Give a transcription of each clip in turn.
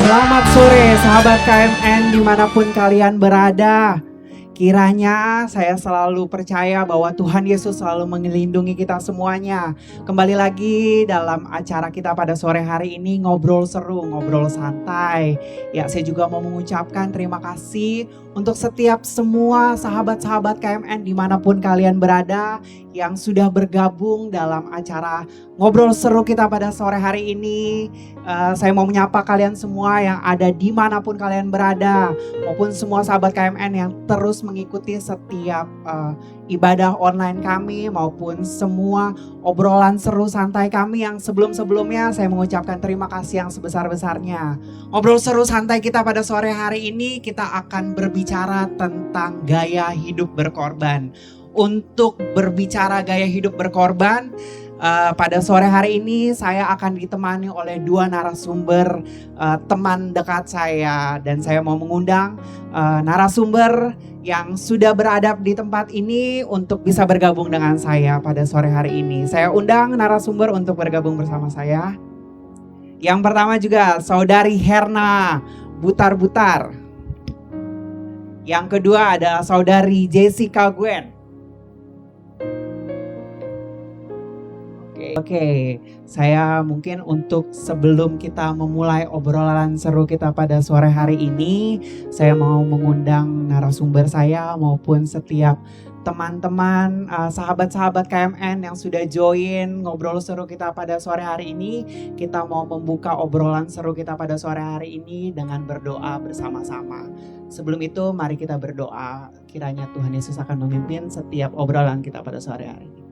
Selamat sore sahabat KMN dimanapun kalian berada. Kiranya saya selalu percaya bahwa Tuhan Yesus selalu melindungi kita semuanya. Kembali lagi dalam acara kita pada sore hari ini, ngobrol seru, ngobrol santai. Ya, saya juga mau mengucapkan terima kasih untuk setiap semua sahabat-sahabat KMN dimanapun kalian berada yang sudah bergabung dalam acara ngobrol seru kita pada sore hari ini. Saya mau menyapa kalian semua yang ada dimanapun kalian berada, maupun semua sahabat KMN yang terus mengikuti setiap ibadah online kami, maupun semua obrolan seru santai kami yang sebelum-sebelumnya. Saya mengucapkan terima kasih yang sebesar-besarnya. Ngobrol seru santai kita pada sore hari ini, kita akan berbicara tentang gaya hidup berkorban. Untuk berbicara gaya hidup berkorban, pada sore hari ini saya akan ditemani oleh dua narasumber teman dekat saya, dan saya mau mengundang narasumber yang sudah berada di tempat ini untuk bisa bergabung dengan saya pada sore hari ini. Saya undang narasumber untuk bergabung bersama saya. Yang pertama juga Saudari Herna Butar-Butar. Yang kedua ada Saudari Jessica Gwen. Oke, saya mungkin untuk sebelum kita memulai obrolan seru kita pada sore hari ini, saya mau mengundang narasumber saya maupun setiap teman-teman, sahabat-sahabat KMN yang sudah join ngobrol seru kita pada sore hari ini. Kita mau membuka obrolan seru kita pada sore hari ini dengan berdoa bersama-sama. Sebelum itu mari kita berdoa, kiranya Tuhan Yesus akan memimpin setiap obrolan kita pada sore hari ini.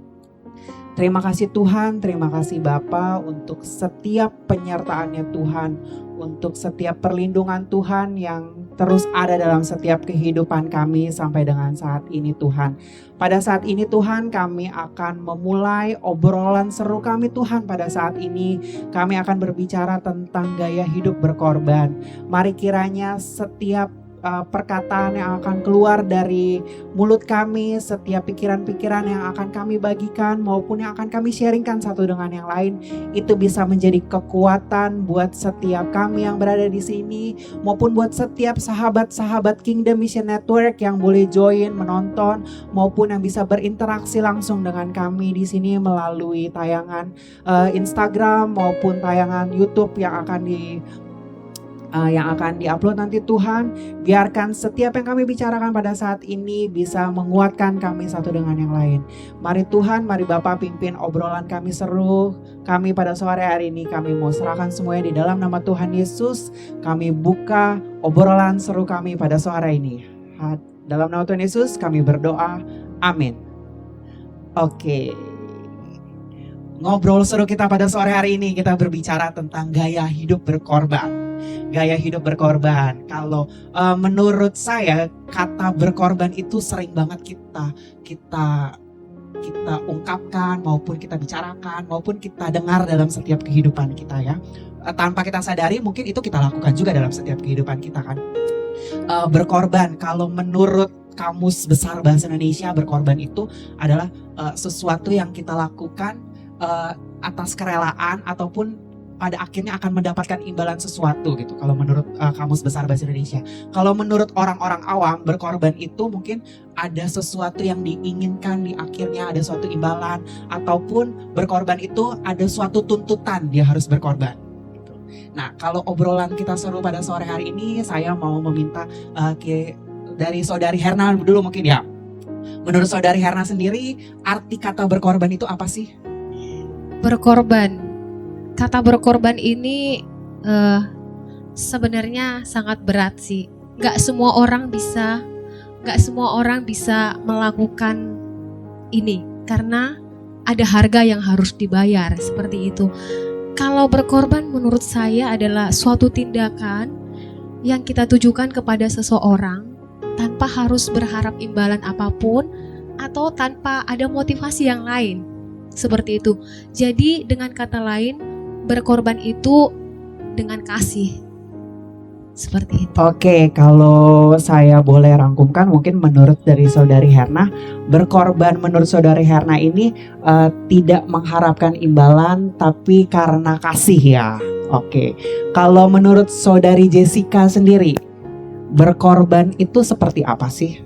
Terima kasih Tuhan, terima kasih Bapa untuk setiap penyertaannya Tuhan, untuk setiap perlindungan Tuhan yang terus ada dalam setiap kehidupan kami sampai dengan saat ini Tuhan. Pada saat ini Tuhan, kami akan memulai obrolan seru kami Tuhan. Pada saat ini kami akan berbicara tentang gaya hidup berkorban. Mari kiranya setiap perkataan yang akan keluar dari mulut kami, setiap pikiran-pikiran yang akan kami bagikan maupun yang akan kami sharingkan satu dengan yang lain, itu bisa menjadi kekuatan buat setiap kami yang berada di sini maupun buat setiap sahabat-sahabat Kingdom Mission Network yang boleh join, menonton maupun yang bisa berinteraksi langsung dengan kami di sini melalui tayangan Instagram maupun tayangan YouTube yang akan diupload nanti. Tuhan, biarkan setiap yang kami bicarakan pada saat ini bisa menguatkan kami satu dengan yang lain. Mari Tuhan, mari Bapa pimpin obrolan kami seru kami pada sore hari ini. Kami mau serahkan semuanya di dalam nama Tuhan Yesus. Kami buka obrolan seru kami pada sore ini. Dalam nama Tuhan Yesus kami berdoa, amin. Oke. Ngobrol seru kita pada sore hari ini, kita berbicara tentang gaya hidup berkorban. Gaya hidup berkorban. Kalau menurut saya kata berkorban itu sering banget kita ungkapkan maupun kita bicarakan maupun kita dengar dalam setiap kehidupan kita ya. Tanpa kita sadari mungkin itu kita lakukan juga dalam setiap kehidupan kita kan. Berkorban, kalau menurut Kamus Besar Bahasa Indonesia, berkorban itu adalah sesuatu yang kita lakukan atas kerelaan ataupun pada akhirnya akan mendapatkan imbalan sesuatu gitu. Kalau menurut Kamus Besar Bahasa Indonesia. Kalau menurut orang-orang awam, berkorban itu mungkin ada sesuatu yang diinginkan, di akhirnya ada suatu imbalan, ataupun berkorban itu ada suatu tuntutan dia harus berkorban. Nah, kalau obrolan kita seru pada sore hari ini, saya mau meminta dari Saudari Herna dulu mungkin ya. Menurut Saudari Herna sendiri, arti kata berkorban itu apa sih? Berkorban. Kata berkorban ini sebenarnya sangat berat sih. Gak semua orang bisa melakukan ini karena ada harga yang harus dibayar seperti itu. Kalau berkorban menurut saya adalah suatu tindakan yang kita tujukan kepada seseorang tanpa harus berharap imbalan apapun atau tanpa ada motivasi yang lain. Seperti itu. Jadi dengan kata lain, berkorban itu dengan kasih. Seperti itu. Oke, kalau saya boleh rangkumkan, mungkin menurut dari Saudari Herna, berkorban menurut Saudari Herna ini tidak mengharapkan imbalan, tapi karena kasih ya. Oke, kalau menurut Saudari Jessica sendiri, berkorban itu seperti apa sih?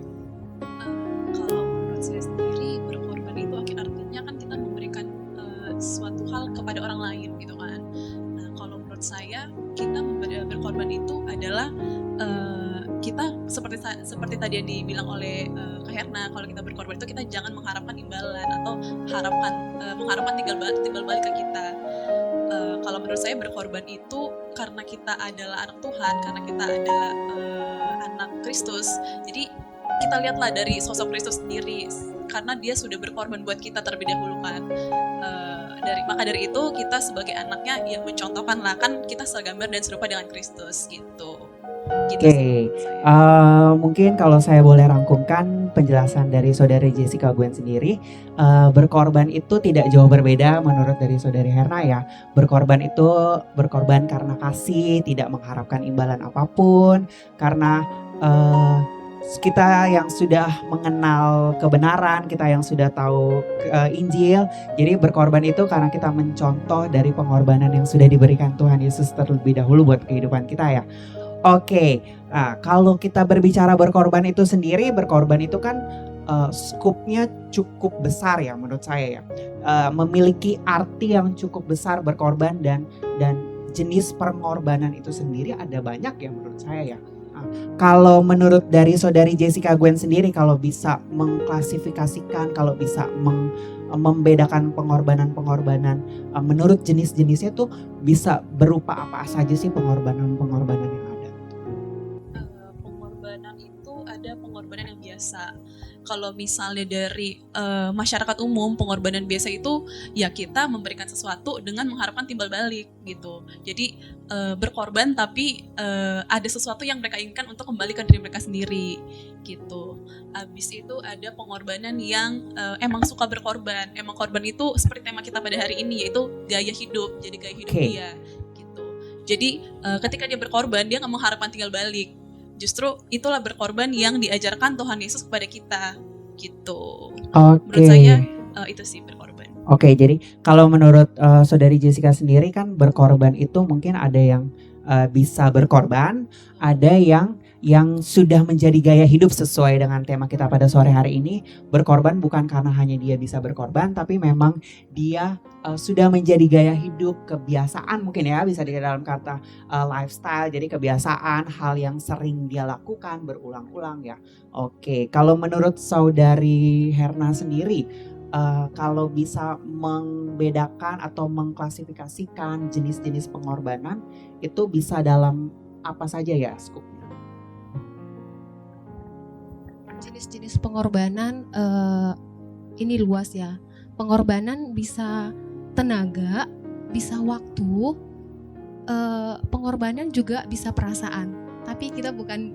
Kalau menurut saya sendiri, berkorban itu artinya kan kita memberikan suatu hal kepada orang lain gitu kan. Nah, kalau menurut saya kita berkorban itu adalah kita seperti tadi yang dibilang oleh Kak Herna, kalau kita berkorban itu kita jangan mengharapkan imbalan atau mengharapkan timbal balik ke kita. Kalau menurut saya berkorban itu karena kita adalah anak Tuhan, karena kita adalah anak Kristus. Jadi kita lihatlah dari sosok Kristus sendiri, karena dia sudah berkorban buat kita terlebih dahulu kan. Maka dari itu kita sebagai anaknya yang mencontohkan lah, kan kita segambar dan serupa dengan Kristus gitu. Oke, mungkin kalau saya boleh rangkumkan penjelasan dari Saudari Jessica Gwen sendiri, berkorban itu tidak jauh berbeda menurut dari Saudari Herna ya. Berkorban itu berkorban karena kasih, tidak mengharapkan imbalan apapun, karena kita yang sudah mengenal kebenaran, kita yang sudah tahu Injil, jadi berkorban itu karena kita mencontoh dari pengorbanan yang sudah diberikan Tuhan Yesus terlebih dahulu buat kehidupan kita ya. Oke, nah, kalau kita berbicara berkorban itu sendiri, berkorban itu kan skupnya cukup besar ya menurut saya ya. Memiliki arti yang cukup besar berkorban dan jenis pengorbanan itu sendiri ada banyak ya menurut saya ya. Kalau menurut dari Saudari Jessica Gwen sendiri, kalau bisa mengklasifikasikan, kalau bisa membedakan pengorbanan menurut jenis-jenisnya tuh bisa berupa apa saja sih pengorbanan yang ada? Pengorbanan itu ada pengorbanan yang biasa. Kalau misalnya dari masyarakat umum, pengorbanan biasa itu ya kita memberikan sesuatu dengan mengharapkan timbal balik gitu. Jadi berkorban tapi ada sesuatu yang mereka inginkan untuk kembalikan diri mereka sendiri gitu. Habis itu ada pengorbanan yang emang suka berkorban. Emang korban itu seperti tema kita pada hari ini, yaitu gaya hidup. Jadi gaya hidup dia gitu. Jadi ketika dia berkorban, dia nggak mengharapkan tinggal balik. Justru itulah berkorban yang diajarkan Tuhan Yesus kepada kita gitu. Menurut saya itu sih berkorban. Oke, jadi kalau menurut Saudari Jessica sendiri kan berkorban itu mungkin ada yang bisa berkorban, ada yang sudah menjadi gaya hidup sesuai dengan tema kita pada sore hari ini. Berkorban bukan karena hanya dia bisa berkorban, tapi memang dia sudah menjadi gaya hidup, kebiasaan mungkin ya, bisa di dalam kata lifestyle. Jadi kebiasaan, hal yang sering dia lakukan berulang-ulang ya. Oke, kalau menurut Saudari Herna sendiri, kalau bisa membedakan atau mengklasifikasikan jenis-jenis pengorbanan, itu bisa dalam apa saja ya skupnya? Jenis-jenis pengorbanan ini luas ya. Pengorbanan bisa tenaga, bisa waktu, pengorbanan juga bisa perasaan. Tapi kita bukan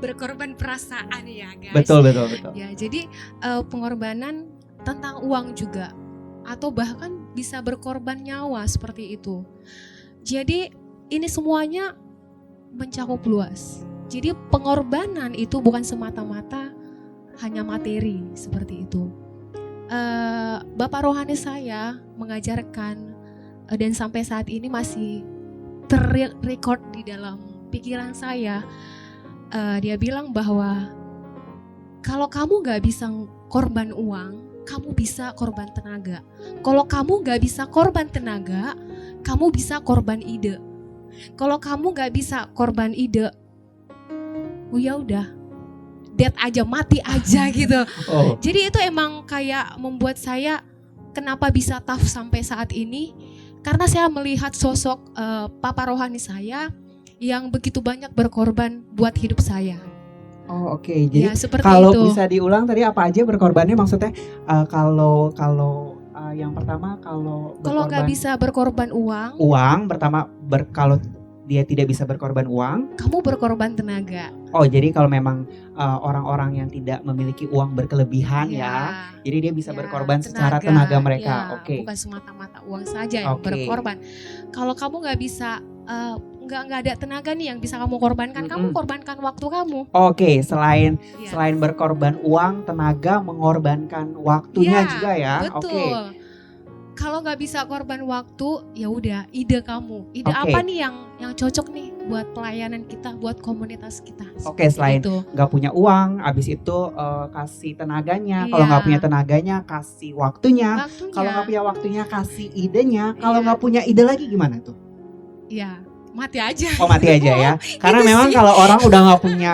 berkorban perasaan ya guys. Betul. Ya, jadi pengorbanan tentang uang juga, atau bahkan bisa berkorban nyawa seperti itu. Jadi ini semuanya mencakup luas. Jadi pengorbanan itu bukan semata-mata hanya materi seperti itu. Bapak rohani saya mengajarkan dan sampai saat ini masih terrecord di dalam pikiran saya. Dia bilang bahwa kalau kamu gak bisa korban uang, kamu bisa korban tenaga. Kalau kamu gak bisa korban tenaga, kamu bisa korban ide. Kalau kamu gak bisa korban ide, oh ya udah, dead aja, mati aja gitu. Jadi itu emang kayak membuat saya kenapa bisa tough sampai saat ini, karena saya melihat sosok papa rohani saya yang begitu banyak berkorban buat hidup saya. Oh oke. Jadi ya, kalau itu bisa diulang tadi apa aja berkorbannya, maksudnya kalau yang pertama kalau nggak bisa berkorban uang pertama kalau dia tidak bisa berkorban uang, kamu berkorban tenaga. Oh jadi kalau memang orang-orang yang tidak memiliki uang berkelebihan ya, jadi dia bisa berkorban secara tenaga mereka. Bukan semata-mata uang saja yang berkorban. Kalau kamu nggak bisa nggak ada tenaga nih yang bisa kamu korbankan, kamu korbankan waktu kamu. Oke, selain Ya. berkorban uang, tenaga, mengorbankan waktunya Ya, juga ya. betul. Oke. Kalau nggak bisa korban waktu, ya udah ide kamu. Ide Oke. apa nih yang cocok nih buat pelayanan kita, buat komunitas kita. Oke, selain Itu. nggak punya uang, abis itu kasih tenaganya. Kalau Iya. nggak punya tenaganya, kasih waktunya. Waktunya. Kalau nggak punya waktunya, kasih idenya. Kalau Iya. nggak punya ide lagi gimana tuh? Ya, mati aja. Oh, mati aja ya. Karena itu memang sih. kalau orang udah nggak punya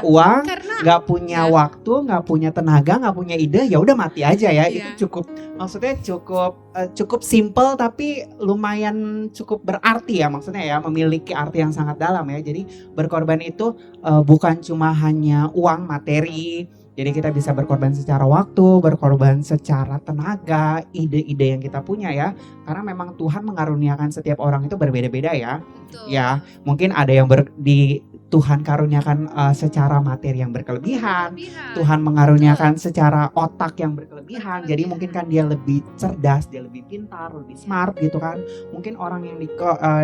Iya, uang, Karena nggak punya Ya. waktu, nggak punya tenaga, nggak punya ide, ya udah mati aja ya. Iya. Itu maksudnya cukup simple tapi lumayan cukup berarti ya, maksudnya ya, memiliki arti yang sangat dalam ya. Jadi berkorban itu bukan cuma hanya uang, materi. Jadi kita bisa berkorban secara waktu, berkorban secara tenaga, ide-ide yang kita punya ya. Karena memang Tuhan mengaruniakan setiap orang itu berbeda-beda ya. Betul. Ya, mungkin ada yang Tuhan karuniakan secara materi yang berkelebihan. Tuhan mengaruniakan secara otak yang berkelebihan. Jadi mungkin kan dia lebih cerdas, dia lebih pintar, lebih smart gitu kan. Mungkin orang yang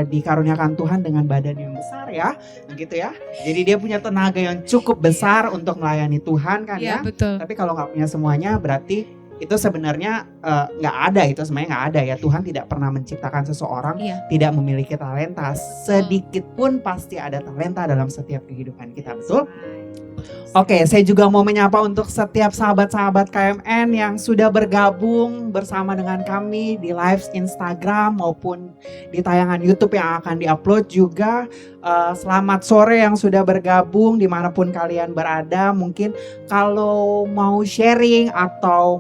dikaruniakan Tuhan dengan badan yang besar ya, gitu ya. Jadi dia punya tenaga yang cukup besar untuk melayani Tuhan kan ya. Iya, betul. Tapi kalau nggak punya semuanya berarti itu sebenarnya nggak ada, itu sebenarnya nggak ada ya. Tuhan tidak pernah menciptakan seseorang Iya. tidak memiliki talenta. Sedikit pun pasti ada talenta dalam setiap kehidupan kita, betul? Oke, saya juga mau menyapa untuk setiap sahabat-sahabat KMN yang sudah bergabung bersama dengan kami di live Instagram maupun di tayangan YouTube yang akan diupload juga. Selamat sore yang sudah bergabung dimanapun kalian berada. Mungkin kalau mau sharing atau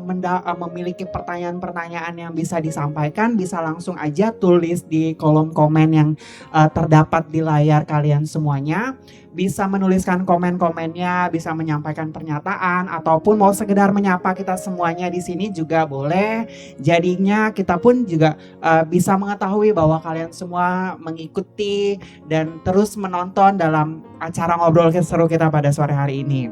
memiliki pertanyaan-pertanyaan yang bisa disampaikan, bisa langsung aja tulis di kolom komen yang terdapat di layar kalian semuanya. Bisa menuliskan komen-komennya, bisa menyampaikan pernyataan, ataupun mau sekedar menyapa kita semuanya di sini juga boleh. Jadinya kita pun juga bisa mengetahui bahwa kalian semua mengikuti dan terus menonton dalam acara ngobrol seru kita pada sore hari ini.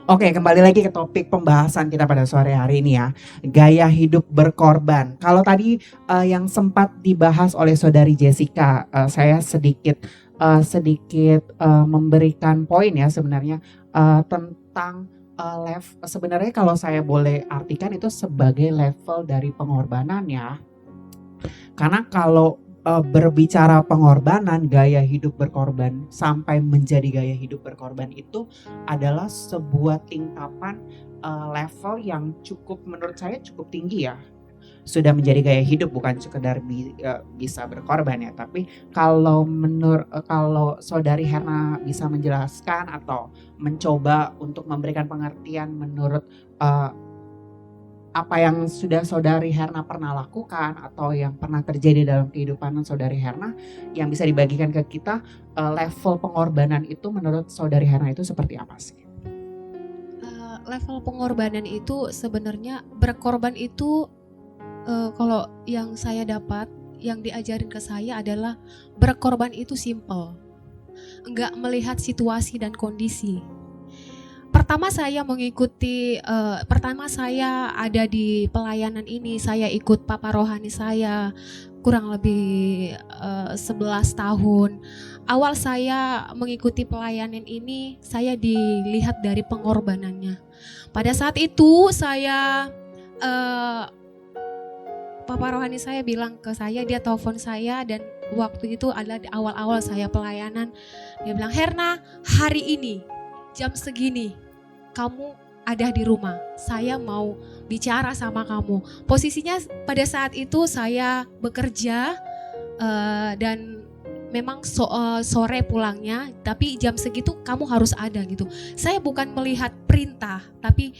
Oke, kembali lagi ke topik pembahasan kita pada sore hari ini ya. Gaya hidup berkorban. Kalau tadi yang sempat dibahas oleh saudari Jessica, saya sedikit memberikan poin ya sebenarnya tentang sebenarnya kalau saya boleh artikan itu sebagai level dari pengorbanan ya. Karena kalau berbicara pengorbanan, gaya hidup berkorban sampai menjadi gaya hidup berkorban itu adalah sebuah tingkatan level yang menurut saya cukup tinggi ya. Sudah menjadi gaya hidup, bukan sekedar bisa berkorban ya. Tapi kalau saudari Herna bisa menjelaskan atau mencoba untuk memberikan pengertian menurut apa yang sudah saudari Herna pernah lakukan atau yang pernah terjadi dalam kehidupan saudari Herna yang bisa dibagikan ke kita, level pengorbanan itu menurut saudari Herna itu seperti apa sih? Level pengorbanan itu sebenarnya berkorban itu kalau yang saya dapat, yang diajarin ke saya adalah berkorban itu simple, enggak melihat situasi dan kondisi. Pertama saya ada di pelayanan ini, saya ikut papa rohani saya kurang lebih 11 tahun. Awal saya mengikuti pelayanan ini, saya dilihat dari pengorbanannya. Pada saat itu saya papa rohani saya bilang ke saya, dia telepon saya dan waktu itu adalah di awal-awal saya pelayanan. Dia bilang, "Herna, hari ini jam segini kamu ada di rumah. Saya mau bicara sama kamu." Posisinya pada saat itu saya bekerja dan memang sore pulangnya, tapi jam segitu kamu harus ada gitu. Saya bukan melihat perintah, tapi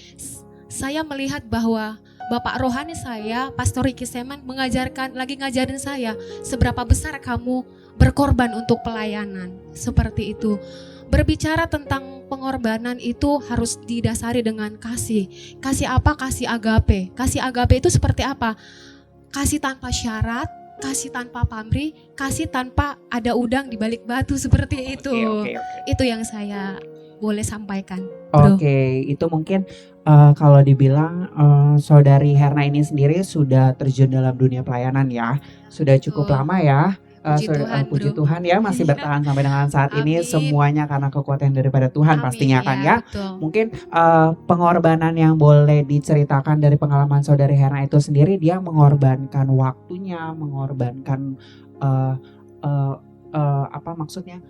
saya melihat bahwa Bapak rohani saya, Pastor Ricky Seman lagi ngajarin saya seberapa besar kamu berkorban untuk pelayanan. Seperti itu. Berbicara tentang pengorbanan itu harus didasari dengan kasih. Kasih apa? Kasih agape. Kasih agape itu seperti apa? Kasih tanpa syarat, kasih tanpa pamrih, kasih tanpa ada udang di balik batu, seperti itu. Oke. Itu yang saya boleh sampaikan, bro. Oke, itu mungkin kalau dibilang saudari Herna ini sendiri sudah terjun dalam dunia pelayanan ya, sudah cukup Betul. lama ya. Puji Tuhan, Puji Bro. Tuhan ya masih bertahan sampai dengan saat ini, Amin. semuanya karena kekuatan daripada Tuhan Amin, pastinya kan ya. betul. Mungkin pengorbanan yang boleh diceritakan dari pengalaman Saudari Herna itu sendiri, dia mengorbankan waktunya, mengorbankan apa maksudnya,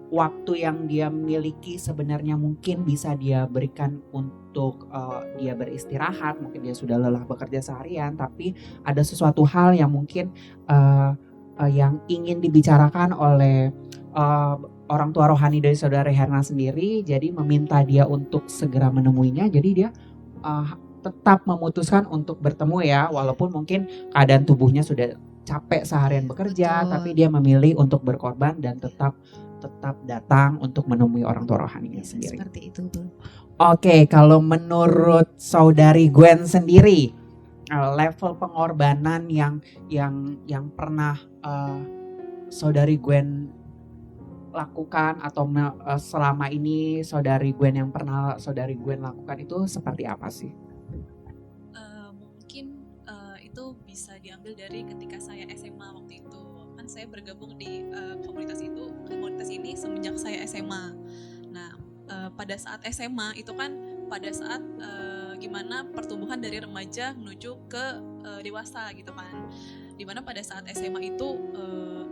waktu yang dia miliki sebenarnya mungkin bisa dia berikan untuk dia beristirahat, mungkin dia sudah lelah bekerja seharian, tapi ada sesuatu hal yang mungkin yang ingin dibicarakan oleh orang tua rohani dari Saudari Herna sendiri, jadi meminta dia untuk segera menemuinya. Jadi dia tetap memutuskan untuk bertemu ya, walaupun mungkin keadaan tubuhnya sudah capek seharian bekerja, Betul. tapi dia memilih untuk berkorban dan tetap datang untuk menemui orang tua rohaninya sendiri. Seperti itu, Bro. Oke, kalau menurut Saudari Gwen sendiri, level pengorbanan yang pernah Saudari Gwen lakukan atau selama ini Saudari Gwen yang pernah Saudari Gwen lakukan itu seperti apa sih? Mungkin itu bisa diambil dari ketika saya SMA waktu itu. Kan saya bergabung di komunitas ini semenjak saya SMA. Nah, pada saat SMA itu kan pada saat gimana pertumbuhan dari remaja menuju ke dewasa gitu kan. Dimana pada saat SMA itu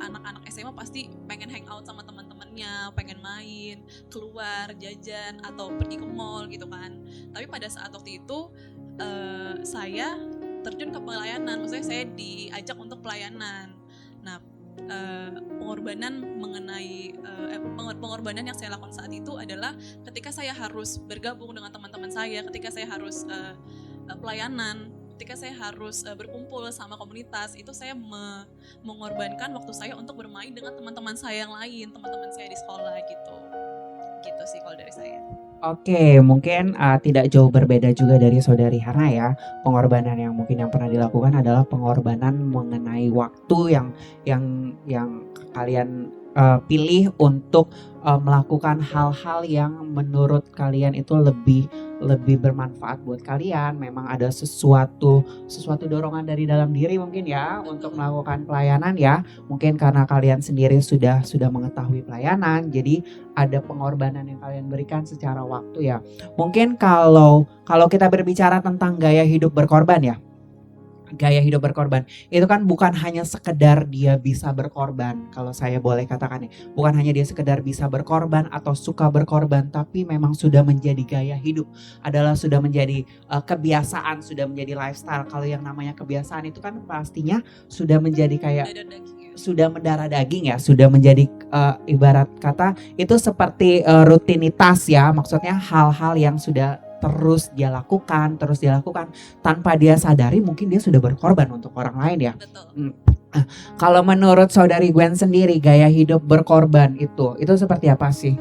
anak-anak SMA pasti pengen hangout sama teman-temannya, pengen main, keluar, jajan atau pergi ke mall gitu kan. Tapi pada saat waktu itu saya terjun ke pelayanan, maksudnya saya diajak untuk pelayanan. Nah, pengorbanan yang saya lakukan saat itu adalah ketika saya harus bergabung dengan teman-teman saya, ketika saya harus pelayanan, ketika saya harus berkumpul sama komunitas, itu saya mengorbankan waktu saya untuk bermain dengan teman-teman saya yang lain, teman-teman saya di sekolah gitu sih kalau dari saya. Oke, mungkin tidak jauh berbeda juga dari Saudari Herna ya. Pengorbanan yang mungkin yang pernah dilakukan adalah pengorbanan mengenai waktu yang kalian pilih untuk melakukan hal-hal yang menurut kalian itu lebih bermanfaat buat kalian. Memang ada sesuatu dorongan dari dalam diri mungkin ya untuk melakukan pelayanan ya. Mungkin karena kalian sendiri sudah mengetahui pelayanan, jadi ada pengorbanan yang kalian berikan secara waktu ya. Mungkin kalau kita berbicara tentang gaya hidup berkorban ya. Gaya hidup berkorban itu kan bukan hanya sekedar dia bisa berkorban, kalau saya boleh katakan ya, bukan hanya dia sekedar bisa berkorban atau suka berkorban, tapi memang sudah menjadi gaya hidup, adalah sudah menjadi kebiasaan, sudah menjadi lifestyle. Kalau yang namanya kebiasaan itu kan pastinya sudah menjadi kayak sudah mendarah daging ya, sudah menjadi ibarat kata itu seperti rutinitas ya, maksudnya hal-hal yang sudah terus dia lakukan tanpa dia sadari, mungkin dia sudah berkorban untuk orang lain ya. Betul. Kalau menurut Saudari Gwen sendiri, gaya hidup berkorban itu seperti apa sih?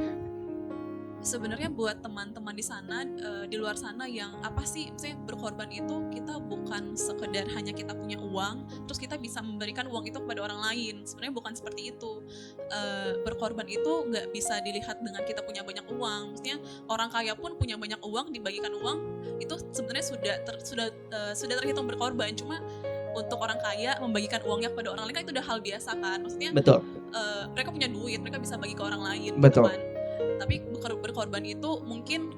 Sebenarnya buat teman-teman di sana, di luar sana yang apa sih, misalnya berkorban itu kita bukan sekedar hanya kita punya uang, terus kita bisa memberikan uang itu kepada orang lain. Sebenarnya bukan seperti itu. Berkorban itu nggak bisa dilihat dengan kita punya banyak uang. Maksudnya orang kaya pun punya banyak uang, dibagikan uang itu sebenarnya sudah terhitung berkorban. Cuma untuk orang kaya membagikan uangnya kepada orang lain kan itu udah hal biasa kan. Maksudnya betul. Mereka punya duit, mereka bisa bagi ke orang lain. Betul. Gitu kan. Tapi berkorban itu mungkin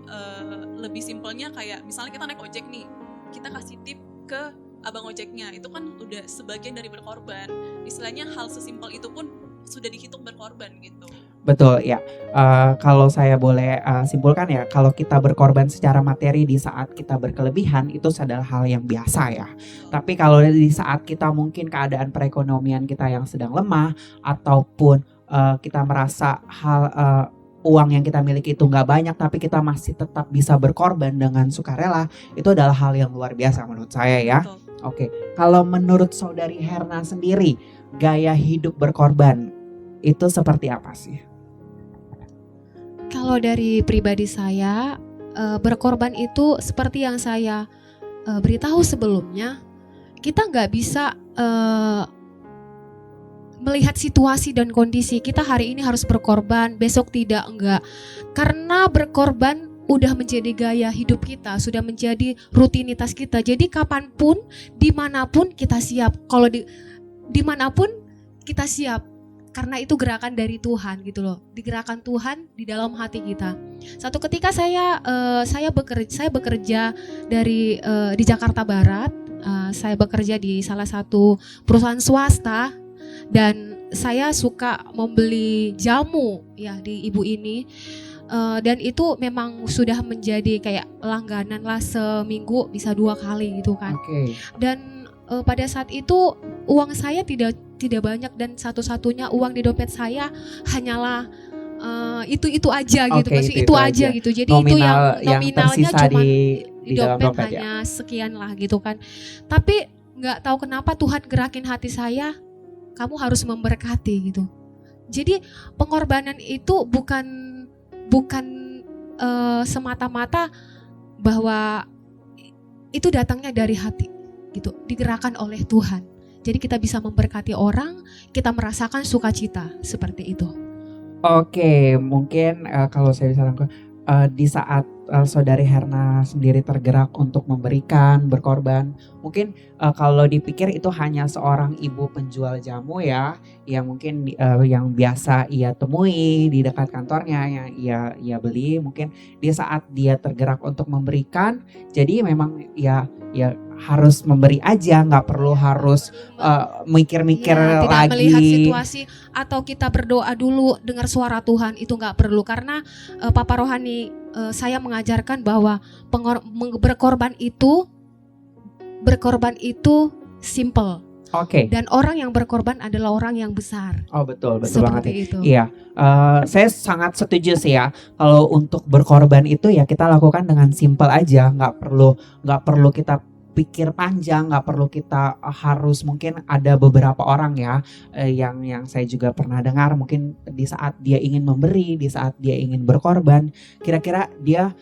lebih simpelnya kayak misalnya kita naik ojek nih, kita kasih tip ke abang ojeknya, itu kan udah sebagian dari berkorban. Istilahnya hal sesimpel itu pun sudah dihitung berkorban gitu. Betul ya. Kalau saya boleh simpulkan ya, kalau kita berkorban secara materi di saat kita berkelebihan itu adalah hal yang biasa ya. Tapi kalau di saat kita mungkin keadaan perekonomian kita yang sedang lemah, ataupun kita merasa uang yang kita miliki itu nggak banyak, tapi kita masih tetap bisa berkorban dengan sukarela, itu adalah hal yang luar biasa menurut saya ya. Betul. Oke, kalau menurut Saudari Herna sendiri, gaya hidup berkorban itu seperti apa sih? Kalau dari pribadi saya, berkorban itu seperti yang saya beritahu sebelumnya, kita nggak bisa melihat situasi dan kondisi. Kita hari ini harus berkorban, besok enggak. Karena berkorban udah menjadi gaya hidup kita, sudah menjadi rutinitas kita. Jadi kapanpun, dimanapun kita siap. Kalau dimanapun kita siap. karena itu gerakan dari Tuhan gitu loh, digerakkan Tuhan di dalam hati kita. Satu ketika saya bekerja di Jakarta Barat, saya bekerja di salah satu perusahaan swasta dan saya suka membeli jamu ya di ibu ini. Dan itu memang sudah menjadi kayak langganan lah, seminggu bisa 2 kali gitu kan. Oke. Dan pada saat itu uang saya tidak banyak dan satu-satunya uang di dompet saya hanyalah itu aja gitu, Oke, maksudnya itu aja gitu. Jadi itu yang nominalnya tersisa cuma di di dalam dompet dompet ya. hanya sekian lah gitu kan. Tapi nggak tahu kenapa Tuhan gerakin hati saya, kamu harus memberkati gitu. Jadi pengorbanan itu bukan semata-mata bahwa itu datangnya dari hati gitu, digerakkan oleh Tuhan. Jadi kita bisa memberkati orang, kita merasakan sukacita seperti itu. Oke, mungkin kalau saya bisa rangkum, di saat Saudari Herna sendiri tergerak untuk memberikan, berkorban, mungkin kalau dipikir itu hanya seorang ibu penjual jamu ya, yang mungkin yang biasa ia temui di dekat kantornya, yang ia beli, mungkin di saat dia tergerak untuk memberikan, jadi memang ya harus memberi aja, nggak perlu harus mikir-mikir Ya, tidak lagi. melihat situasi atau kita berdoa dulu dengar suara Tuhan, itu nggak perlu, karena Papa Rohani saya mengajarkan bahwa berkorban itu simple. Oke. Dan orang yang berkorban adalah orang yang besar. Oh betul banget Seperti ya. itu. Iya, saya sangat setuju sih ya. Kalau untuk berkorban itu ya kita lakukan dengan simple aja, nggak perlu kita pikir panjang, nggak perlu kita harus, mungkin ada beberapa orang ya yang saya juga pernah dengar, mungkin di saat dia ingin memberi, di saat dia ingin berkorban, kira-kira dia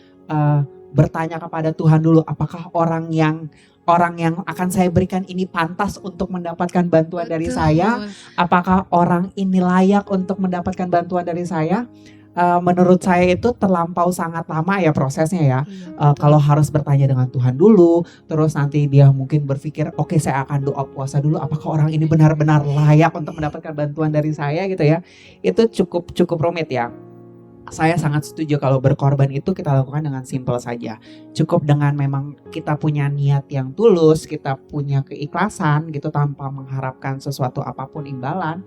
bertanya kepada Tuhan dulu, apakah orang yang akan saya berikan ini pantas untuk mendapatkan bantuan dari Betul. saya? Apakah orang ini layak untuk mendapatkan bantuan dari saya? Menurut saya itu terlampau sangat lama ya prosesnya ya. Iya, Kalau harus bertanya dengan Tuhan dulu, terus nanti dia mungkin berpikir, oke, saya akan doa puasa dulu, apakah orang ini benar-benar layak untuk mendapatkan bantuan dari saya gitu ya. Itu cukup rumit ya. Saya sangat setuju kalau berkorban itu kita lakukan dengan simple saja. Cukup dengan memang kita punya niat yang tulus, kita punya keikhlasan gitu, tanpa mengharapkan sesuatu apapun imbalan.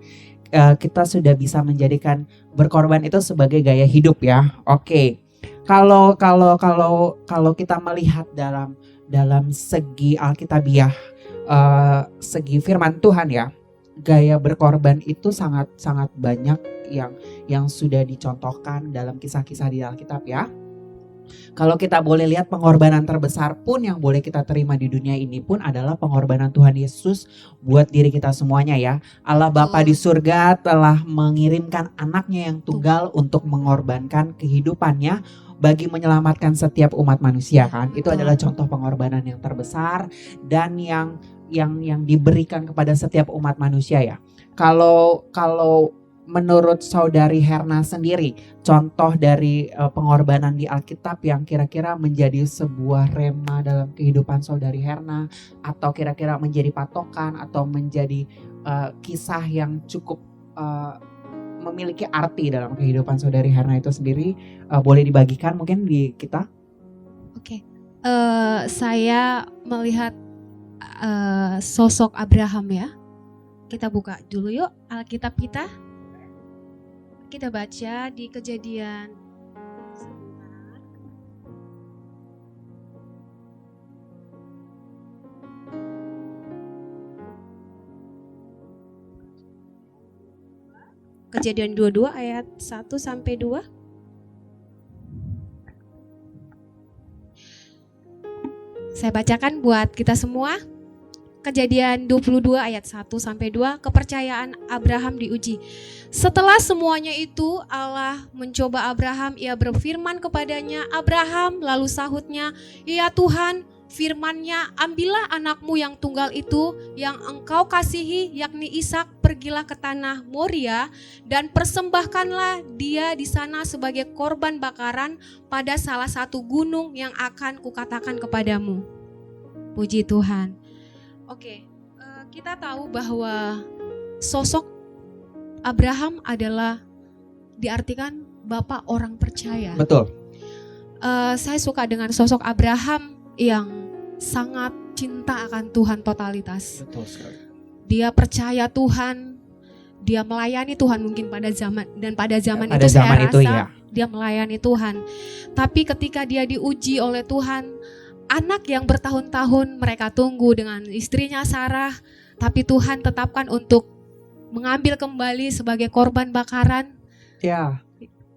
Kita sudah bisa menjadikan berkorban itu sebagai gaya hidup ya. Oke. Kalau kita melihat dalam segi Alkitabiah, segi firman Tuhan ya, gaya berkorban itu sangat banyak yang sudah dicontohkan dalam kisah-kisah di Alkitab ya. Kalau kita boleh lihat, pengorbanan terbesar pun yang boleh kita terima di dunia ini pun adalah pengorbanan Tuhan Yesus buat diri kita semuanya ya. Allah Bapa di surga telah mengirimkan anaknya yang tunggal untuk mengorbankan kehidupannya bagi menyelamatkan setiap umat manusia kan. Itu adalah contoh pengorbanan yang terbesar dan yang diberikan kepada setiap umat manusia ya. Kalau menurut Saudari Herna sendiri, contoh dari pengorbanan di Alkitab yang kira-kira menjadi sebuah rema dalam kehidupan Saudari Herna, atau kira-kira menjadi patokan atau menjadi kisah yang cukup memiliki arti dalam kehidupan Saudari Herna itu sendiri, boleh dibagikan mungkin di kita? Oke. Saya melihat sosok Abraham ya. Kita buka dulu yuk Alkitab kita. Kita baca di Kejadian sebentar. Kejadian 22 ayat 1 sampai 2. Saya bacakan buat kita semua. Kejadian 22 ayat 1 sampai 2, kepercayaan Abraham diuji. Setelah semuanya itu Allah mencoba Abraham, ia berfirman kepadanya, Abraham, lalu sahutnya, ya Tuhan, firman-Nya, ambillah anakmu yang tunggal itu yang engkau kasihi, yakni Ishak, pergilah ke tanah Moria dan persembahkanlah dia di sana sebagai korban bakaran pada salah satu gunung yang akan kukatakan kepadamu. Puji Tuhan. Oke, kita tahu bahwa sosok Abraham adalah diartikan bapak orang percaya. Betul. Saya suka dengan sosok Abraham yang sangat cinta akan Tuhan totalitas. Betul sekali. Dia percaya Tuhan, dia melayani Tuhan mungkin pada zaman Pada itu saya zaman itu, rasa ya. dia melayani Tuhan. Tapi ketika dia diuji oleh Tuhan, anak yang bertahun-tahun mereka tunggu dengan istrinya Sarah, tapi Tuhan tetapkan untuk mengambil kembali sebagai korban bakaran. Ya.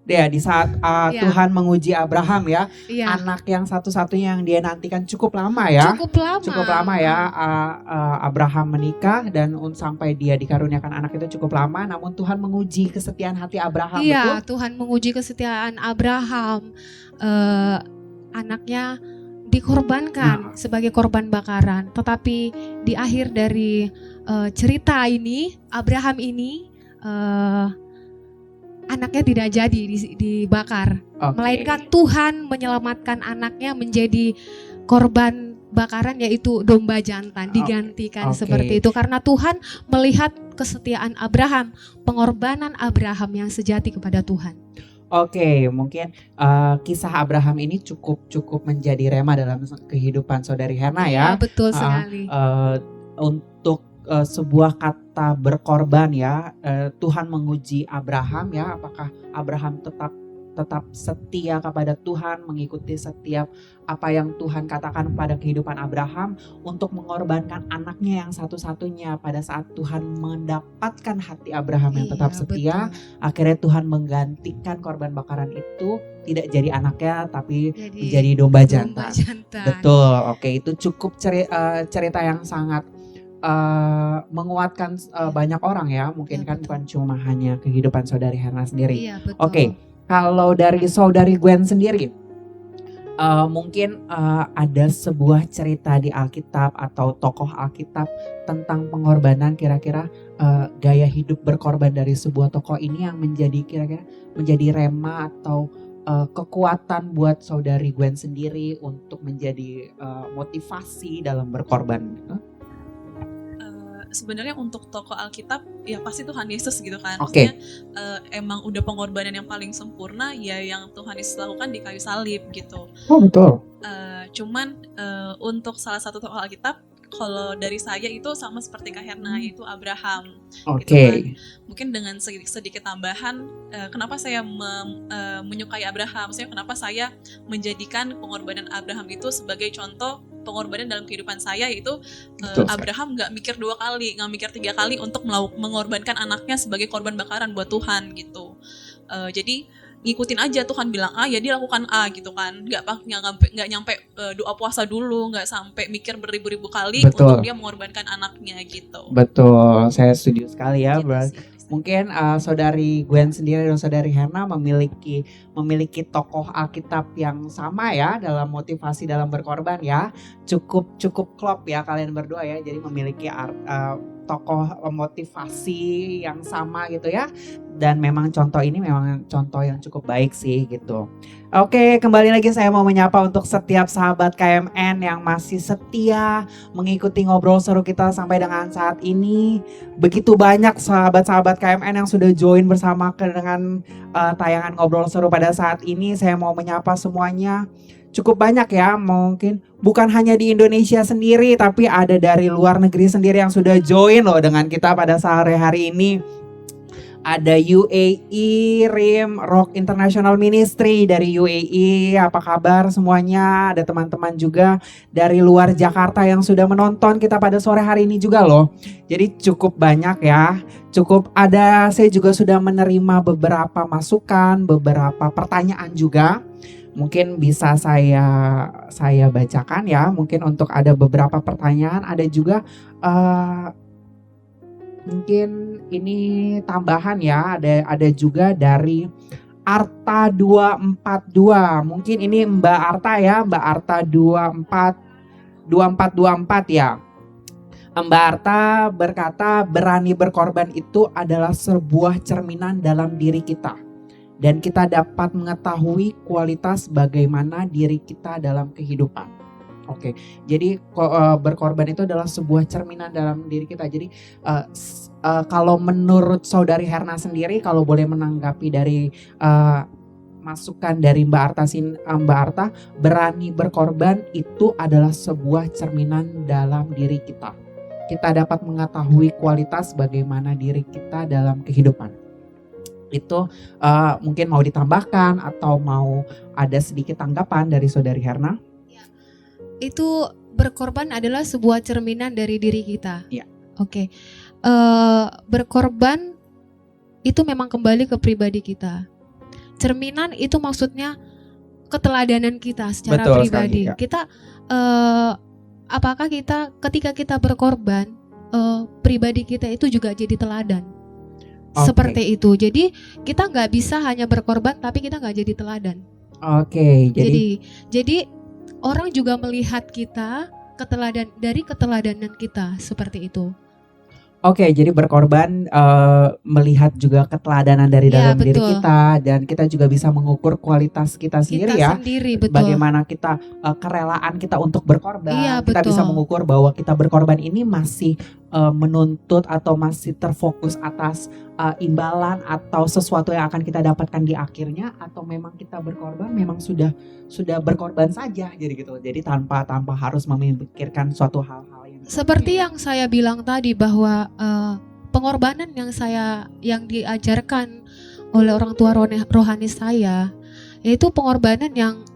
Ya, di saat Ya. Tuhan menguji Abraham ya, Iya, anak yang satu-satunya yang dia nantikan cukup lama ya. Cukup lama ya, Abraham menikah dan sampai dia dikaruniakan anak itu cukup lama, namun Tuhan menguji kesetiaan hati Abraham, Iya, betul? Tuhan menguji kesetiaan Abraham. Anaknya dikorbankan sebagai korban bakaran. Tetapi di akhir dari cerita ini, Abraham ini anaknya tidak jadi dibakar. Oke. Melainkan Tuhan menyelamatkan anaknya menjadi korban bakaran, yaitu domba jantan, digantikan Oke. seperti itu. Karena Tuhan melihat kesetiaan Abraham, pengorbanan Abraham yang sejati kepada Tuhan. Oke, mungkin kisah Abraham ini cukup menjadi rema dalam kehidupan saudari Herna ya. Iya, betul sekali. Untuk sebuah kata berkorban ya, Tuhan menguji Abraham ya, apakah Abraham tetap setia kepada Tuhan, mengikuti setiap apa yang Tuhan katakan pada kehidupan Abraham untuk mengorbankan anaknya yang satu-satunya. Pada saat Tuhan mendapatkan hati Abraham yang tetap Iya, setia, betul. akhirnya Tuhan menggantikan korban bakaran itu tidak jadi anaknya tapi Jadi menjadi domba jantan. jantan. Betul, oke, itu cukup cerita yang sangat menguatkan banyak orang ya, mungkin Ya, kan betul. bukan cuma hanya kehidupan saudari Herna sendiri. Iya, betul. Oke, kalau dari saudari Gwen sendiri, mungkin ada sebuah cerita di Alkitab atau tokoh Alkitab tentang pengorbanan, kira-kira gaya hidup berkorban dari sebuah tokoh ini yang kira-kira menjadi rema atau kekuatan buat saudari Gwen sendiri untuk menjadi motivasi dalam berkorban. Sebenarnya untuk tokoh Alkitab ya pasti Tuhan Yesus gitu kan. Oke. Maksudnya emang udah pengorbanan yang paling sempurna ya yang Tuhan Yesus lakukan di kayu salib gitu. Oh, betul. Cuman untuk salah satu tokoh Alkitab, kalau dari saya itu sama seperti Kak Herna, yaitu Abraham. Oke. Gitu kan. Mungkin dengan sedikit tambahan, kenapa saya menyukai Abraham, maksudnya kenapa saya menjadikan pengorbanan Abraham itu sebagai contoh pengorbanan dalam kehidupan saya, yaitu Abraham nggak mikir 2 kali, nggak mikir 3 kali untuk mengorbankan anaknya sebagai korban bakaran buat Tuhan gitu. Jadi ngikutin aja, Tuhan bilang A ya dia lakukan A gitu kan, nggak nyampe doa puasa dulu, nggak sampai mikir beribu-ribu kali untuk dia mengorbankan anaknya gitu. Betul, saya setuju sekali ya. Gitu sih. Mungkin saudari Gwen sendiri dan saudari Herna memiliki tokoh Alkitab yang sama ya dalam motivasi dalam berkorban ya. Cukup klop ya kalian berdua ya. Jadi memiliki tokoh motivasi yang sama gitu ya. Dan memang contoh ini memang contoh yang cukup baik sih gitu. Oke, kembali lagi saya mau menyapa untuk setiap sahabat KMN yang masih setia mengikuti ngobrol seru kita sampai dengan saat ini. Begitu banyak sahabat-sahabat KMN yang sudah join bersama dengan tayangan ngobrol seru pada saat ini. Saya mau menyapa semuanya. Cukup banyak ya, mungkin bukan hanya di Indonesia sendiri, tapi ada dari luar negeri sendiri yang sudah join loh dengan kita pada sore hari ini. Ada UAE, RIM, Rock International Ministry dari UAE, apa kabar semuanya? Ada teman-teman juga dari luar Jakarta yang sudah menonton kita pada sore hari ini juga loh. Jadi cukup banyak ya, saya juga sudah menerima beberapa masukan, beberapa pertanyaan juga. Mungkin bisa saya bacakan ya, mungkin untuk ada beberapa pertanyaan, ada juga mungkin ini tambahan ya, ada juga dari Arta 242. Mungkin ini Mbak Arta ya, Mbak Arta 2424 ya. Mbak Arta berkata, berani berkorban itu adalah sebuah cerminan dalam diri kita. Dan kita dapat mengetahui kualitas bagaimana diri kita dalam kehidupan. Oke, jadi berkorban itu adalah sebuah cerminan dalam diri kita. Jadi kalau menurut Saudari Herna sendiri, kalau boleh menanggapi dari masukan dari Mbak Arta, berani berkorban itu adalah sebuah cerminan dalam diri kita. Kita dapat mengetahui kualitas bagaimana diri kita dalam kehidupan. Itu mungkin mau ditambahkan atau mau ada sedikit tanggapan dari Saudari Herna? Itu berkorban adalah sebuah cerminan dari diri kita. Iya. Oke. Berkorban itu memang kembali ke pribadi kita. Cerminan itu maksudnya keteladanan kita secara Betul pribadi. sekali, ya. Kita apakah kita ketika kita berkorban, pribadi kita itu juga jadi teladan. Oke. Seperti itu. Jadi kita nggak bisa hanya berkorban tapi kita nggak jadi teladan. Oke, Jadi orang juga melihat kita dari keteladanan kita seperti itu. Oke, jadi berkorban melihat juga keteladanan dari Ya, dalam diri betul. kita, dan kita juga bisa mengukur kualitas kita sendiri ya. Betul. Bagaimana kita kerelaan kita untuk berkorban. Iya, Kita bisa betul. mengukur bahwa kita berkorban ini masih menuntut atau masih terfokus atas imbalan atau sesuatu yang akan kita dapatkan di akhirnya, atau memang kita berkorban memang sudah berkorban saja, jadi gitu. Jadi tanpa harus memikirkan suatu hal-hal yang Seperti yang saya bilang tadi bahwa pengorbanan yang diajarkan oleh orang tua rohani saya, yaitu pengorbanan yang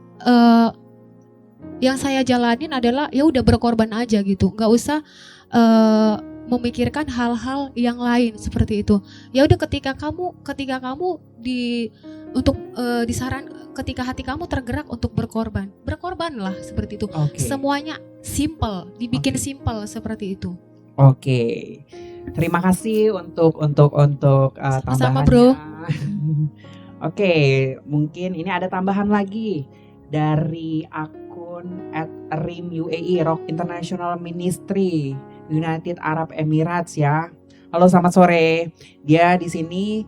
saya jalanin adalah ya udah berkorban aja gitu, nggak usah memikirkan hal-hal yang lain seperti itu. Ya udah ketika kamu ketika hati kamu tergerak untuk berkorbanlah seperti itu. Oke. Semuanya simple, dibikin Oke. simple seperti itu. Oke, terima kasih untuk Sama-sama, tambahannya. Bro. Oke, mungkin ini ada tambahan lagi dari akun @rim_UAE Rock International Ministry United Arab Emirates ya. Halo, selamat sore. Dia di sini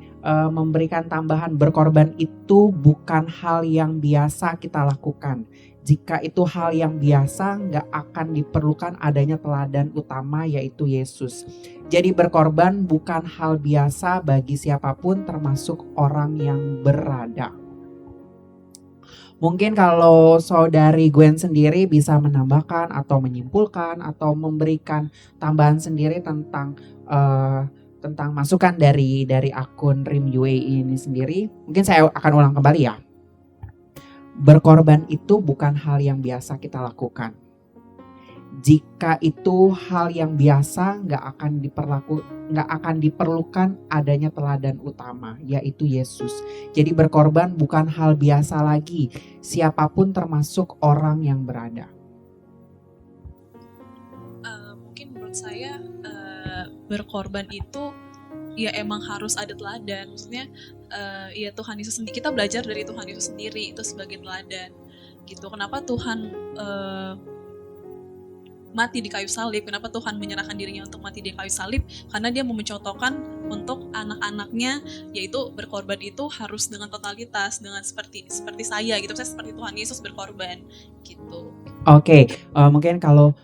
memberikan tambahan, berkorban itu bukan hal yang biasa kita lakukan. Jika itu hal yang biasa, nggak akan diperlukan adanya teladan utama, yaitu Yesus. Jadi berkorban bukan hal biasa bagi siapapun, termasuk orang yang berada. Mungkin kalau Saudari Gwen sendiri bisa menambahkan atau menyimpulkan atau memberikan tambahan sendiri tentang masukan dari akun Rim UAE ini sendiri. Mungkin saya akan ulang kembali ya. Berkorban itu bukan hal yang biasa kita lakukan. Jika itu hal yang biasa, nggak akan diperlukan adanya teladan utama, yaitu Yesus. Jadi berkorban bukan hal biasa lagi, siapapun termasuk orang yang berada. Mungkin menurut saya berkorban itu ya emang harus ada teladan. Maksudnya ya Tuhan Yesus sendiri, kita belajar dari Tuhan Yesus sendiri itu sebagai teladan gitu. Kenapa Tuhan mati di kayu salib? Kenapa Tuhan menyerahkan dirinya untuk mati di kayu salib? Karena dia mau mencontohkan untuk anak-anaknya, yaitu berkorban itu harus dengan totalitas, dengan seperti saya gitu. Saya seperti Tuhan Yesus berkorban gitu. Oke, mungkin kalau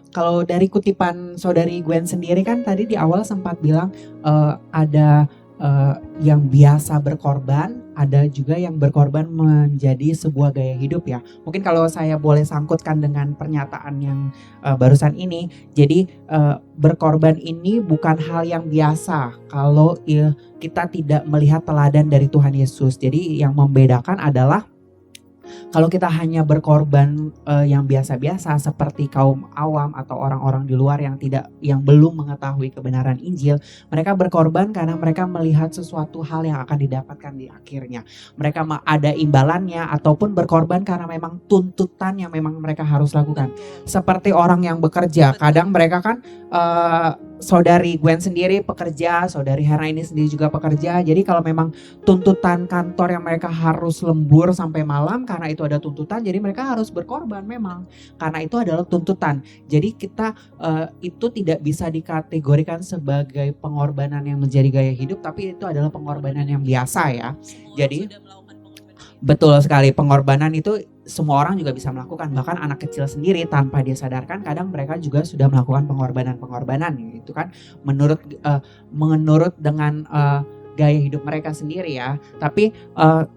dari kutipan Saudari Gwen sendiri kan tadi di awal sempat bilang ada yang biasa berkorban, ada juga yang berkorban menjadi sebuah gaya hidup ya. Mungkin kalau saya boleh sangkutkan dengan pernyataan yang barusan ini, jadi berkorban ini bukan hal yang biasa kalau kita tidak melihat teladan dari Tuhan Yesus. Jadi yang membedakan adalah kalau kita hanya berkorban yang biasa-biasa seperti kaum awam atau orang-orang di luar yang belum mengetahui kebenaran Injil, mereka berkorban karena mereka melihat sesuatu hal yang akan didapatkan di akhirnya. Mereka ada imbalannya, ataupun berkorban karena memang tuntutan yang memang mereka harus lakukan. Seperti orang yang bekerja, kadang mereka kan Saudari Gwen sendiri pekerja, Saudari Herna ini sendiri juga pekerja. Jadi kalau memang tuntutan kantor yang mereka harus lembur sampai malam, karena itu ada tuntutan, jadi mereka harus berkorban memang. Karena itu adalah tuntutan. Jadi kita itu tidak bisa dikategorikan sebagai pengorbanan yang menjadi gaya hidup, tapi itu adalah pengorbanan yang biasa ya. Semua Jadi sudah melakukan pengorbanan. Betul sekali, pengorbanan itu semua orang juga bisa melakukan, bahkan anak kecil sendiri tanpa dia sadarkan kadang mereka juga sudah melakukan pengorbanan gitu kan, menurut dengan gaya hidup mereka sendiri ya. Tapi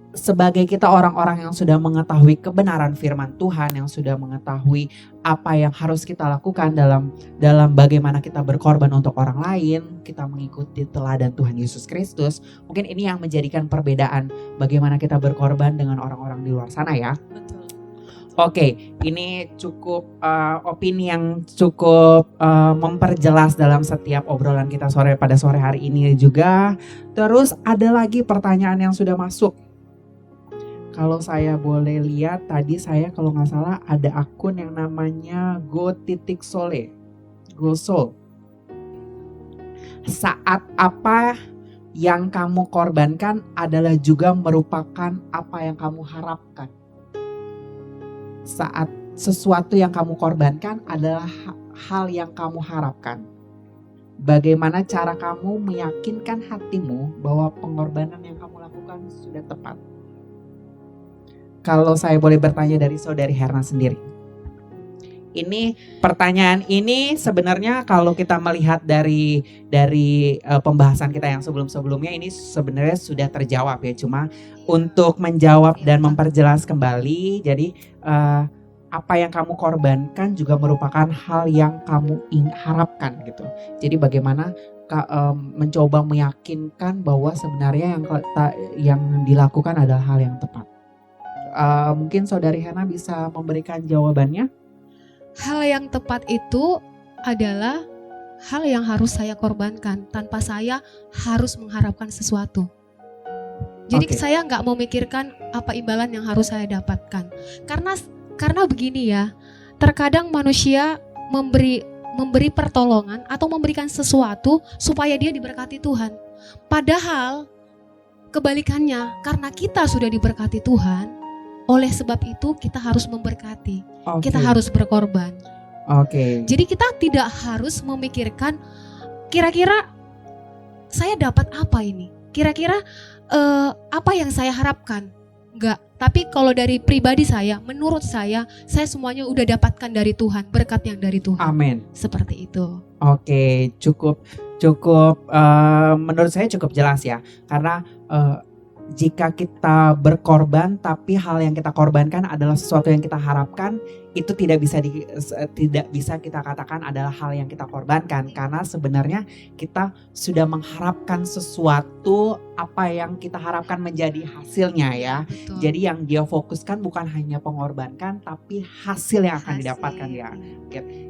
sebagai kita orang-orang yang sudah mengetahui kebenaran firman Tuhan, yang sudah mengetahui apa yang harus kita lakukan dalam bagaimana kita berkorban untuk orang lain, kita mengikuti teladan Tuhan Yesus Kristus, mungkin ini yang menjadikan perbedaan bagaimana kita berkorban dengan orang-orang di luar sana ya. Betul. Oke, ini cukup opini yang cukup memperjelas dalam setiap obrolan kita pada sore hari ini juga. Terus ada lagi pertanyaan yang sudah masuk. Kalau saya boleh lihat tadi saya kalau nggak salah ada akun yang namanya go.sole. Saat apa yang kamu korbankan adalah juga merupakan apa yang kamu harapkan. Saat sesuatu yang kamu korbankan adalah hal yang kamu harapkan. Bagaimana cara kamu meyakinkan hatimu bahwa pengorbanan yang kamu lakukan sudah tepat? Kalau saya boleh bertanya dari saudari Herna sendiri. Ini pertanyaan ini sebenarnya kalau kita melihat dari pembahasan kita yang sebelum-sebelumnya ini sebenarnya sudah terjawab ya. Cuma untuk menjawab dan memperjelas kembali, jadi apa yang kamu korbankan juga merupakan hal yang kamu harapkan gitu. Jadi bagaimana mencoba meyakinkan bahwa sebenarnya yang dilakukan adalah hal yang tepat. Mungkin saudari Hana bisa memberikan jawabannya. Hal yang tepat itu adalah hal yang harus saya korbankan tanpa saya harus mengharapkan sesuatu. Jadi saya nggak memikirkan apa imbalan yang harus saya dapatkan. Karena begini ya, terkadang manusia memberi pertolongan atau memberikan sesuatu supaya dia diberkati Tuhan. Padahal kebalikannya, karena kita sudah diberkati Tuhan, oleh sebab itu kita harus memberkati, kita harus berkorban. Jadi kita tidak harus memikirkan kira-kira saya dapat apa ini, kira-kira apa yang saya harapkan. Enggak, tapi kalau dari pribadi saya, menurut saya semuanya udah dapatkan dari Tuhan, berkat yang dari Tuhan. Amin. Seperti itu. Oke, cukup menurut saya cukup jelas ya, karena jika kita berkorban tapi hal yang kita korbankan adalah sesuatu yang kita harapkan, itu tidak bisa kita katakan adalah hal yang kita korbankan, karena sebenarnya kita sudah mengharapkan sesuatu apa yang kita harapkan menjadi hasilnya ya. Betul. Jadi yang dia fokuskan bukan hanya pengorbankan tapi hasil yang akan didapatkan ya.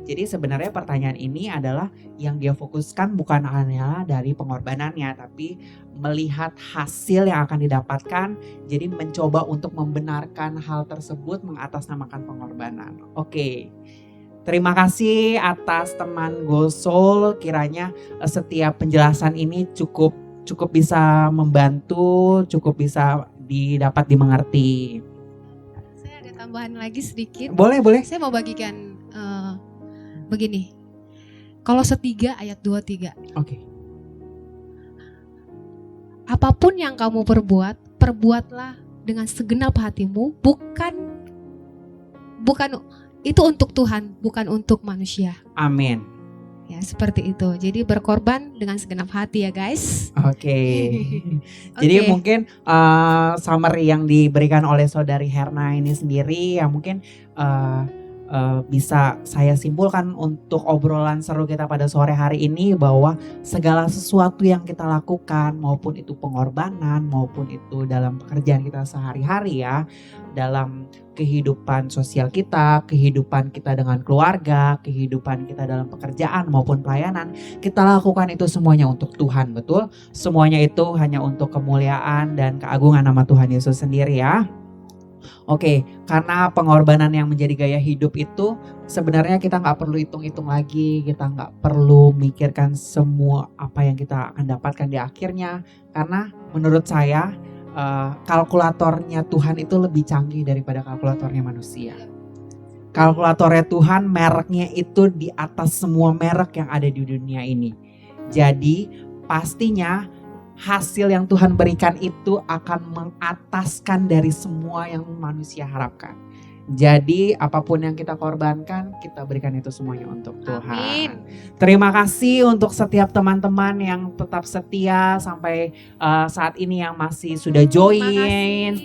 Jadi sebenarnya pertanyaan ini adalah yang dia fokuskan bukan hanya dari pengorbanannya tapi melihat hasil yang akan didapatkan, jadi mencoba untuk membenarkan hal tersebut mengatasnamakan pengorbanan. Oke. Terima kasih atas teman GoSoul, kiranya setiap penjelasan ini cukup bisa membantu, cukup bisa dapat dimengerti. Saya ada tambahan lagi sedikit. Boleh. Saya mau bagikan begini. Kolose 3 ayat 2-3. Oke. Apapun yang kamu perbuatlah dengan segenap hatimu, bukan itu untuk Tuhan, bukan untuk manusia. Amin. Ya, seperti itu. Jadi berkorban dengan segenap hati ya, guys. Oke. Jadi mungkin summary yang diberikan oleh saudari Herna ini sendiri yang mungkin bisa saya simpulkan untuk obrolan seru kita pada sore hari ini, bahwa segala sesuatu yang kita lakukan, maupun itu pengorbanan, maupun itu dalam pekerjaan kita sehari-hari ya, dalam kehidupan sosial kita, kehidupan kita dengan keluarga, kehidupan kita dalam pekerjaan maupun pelayanan, kita lakukan itu semuanya untuk Tuhan, betul? Semuanya itu hanya untuk kemuliaan dan keagungan nama Tuhan Yesus sendiri ya. Oke, karena pengorbanan yang menjadi gaya hidup itu sebenarnya kita nggak perlu hitung-hitung lagi, kita nggak perlu mikirkan semua apa yang kita akan dapatkan di akhirnya, karena menurut saya kalkulatornya Tuhan itu lebih canggih daripada kalkulatornya manusia. Kalkulatornya Tuhan mereknya itu di atas semua merek yang ada di dunia ini. Jadi pastinya hasil yang Tuhan berikan itu akan mengataskan dari semua yang manusia harapkan. Jadi apapun yang kita korbankan, kita berikan itu semuanya untuk Tuhan. Amin. Terima kasih untuk setiap teman-teman yang tetap setia sampai saat ini yang masih sudah join.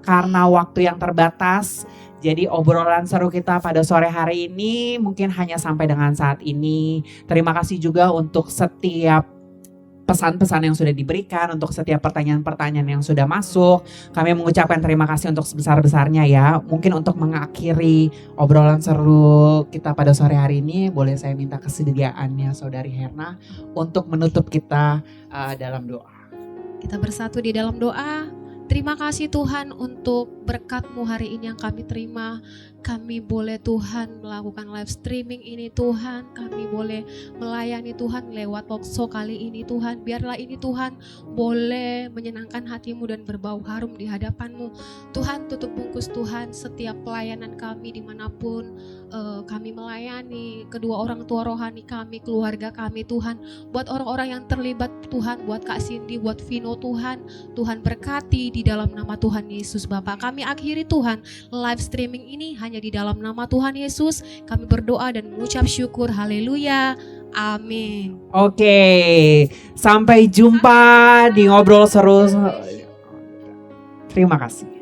Karena waktu yang terbatas, jadi obrolan seru kita pada sore hari ini mungkin hanya sampai dengan saat ini. Terima kasih juga untuk setiap pesan-pesan yang sudah diberikan, untuk setiap pertanyaan-pertanyaan yang sudah masuk. Kami mengucapkan terima kasih untuk sebesar-besarnya ya. Mungkin untuk mengakhiri obrolan seru kita pada sore hari ini, boleh saya minta kesediaannya Saudari Herna untuk menutup kita dalam doa. Kita bersatu di dalam doa. Terima kasih Tuhan untuk berkat-Mu hari ini yang kami terima. Kami boleh Tuhan melakukan live streaming ini Tuhan. Kami boleh melayani Tuhan lewat talkshow kali ini Tuhan. Biarlah ini Tuhan boleh menyenangkan hati-Mu dan berbau harum di hadapan-Mu. Tuhan, tutup bungkus Tuhan setiap pelayanan kami dimanapun kami melayani, kedua orang tua rohani kami, keluarga kami Tuhan. Buat orang-orang yang terlibat Tuhan, buat Kak Cindy, buat Vino Tuhan. Tuhan berkati di dalam nama Tuhan Yesus Bapa. Kami akhiri Tuhan live streaming ini hanya di dalam nama Tuhan Yesus. Kami berdoa dan mengucap syukur. Haleluya. Amin. Oke, sampai jumpa di ngobrol seru. Terima kasih.